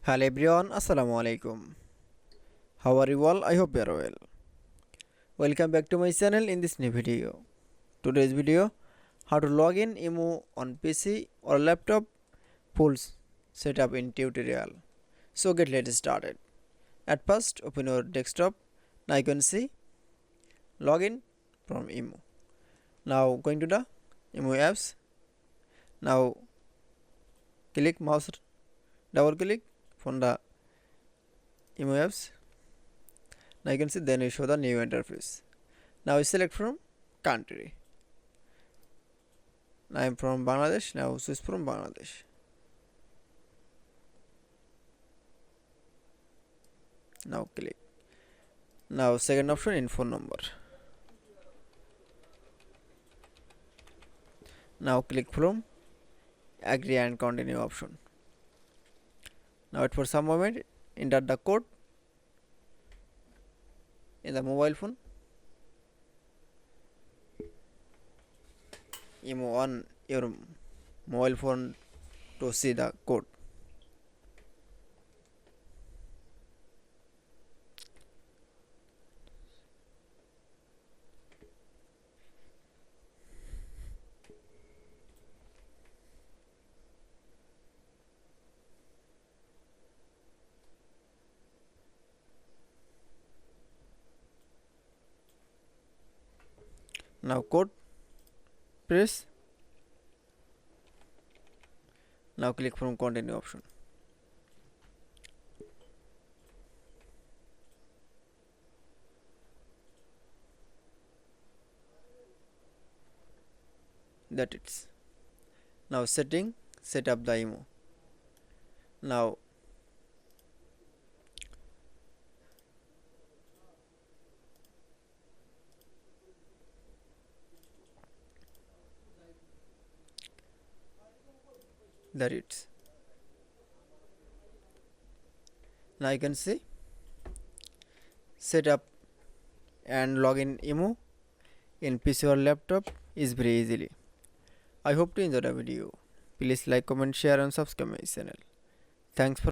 Hello everyone, Assalamu alaikum. How are you all? I hope you are well. Welcome back to my channel in this new video. Today's video, how to log in Imo on PC or laptop, full setup in tutorial. So let's started. At first, open your desktop. Now you can see login from Imo. Now going to the Imo apps. Now click mouse, double click from the Imo apps. Now you can see then you show the new interface. Now select from country. I am from Bangladesh. Now choose from Bangladesh. Now click. Now second option in phone number. Now click from agree and continue option. Now wait for some moment. Enter the code in the mobile phone. Imo on your mobile phone to see the code. Now code, press. Now click from continue option. That it's. Now setting, set up the Imo. Now that it's. Now you can see set up and log in Imo in PC or laptop is very easily. I hope to enjoy the video. Please like, comment, share and subscribe my channel. Thanks for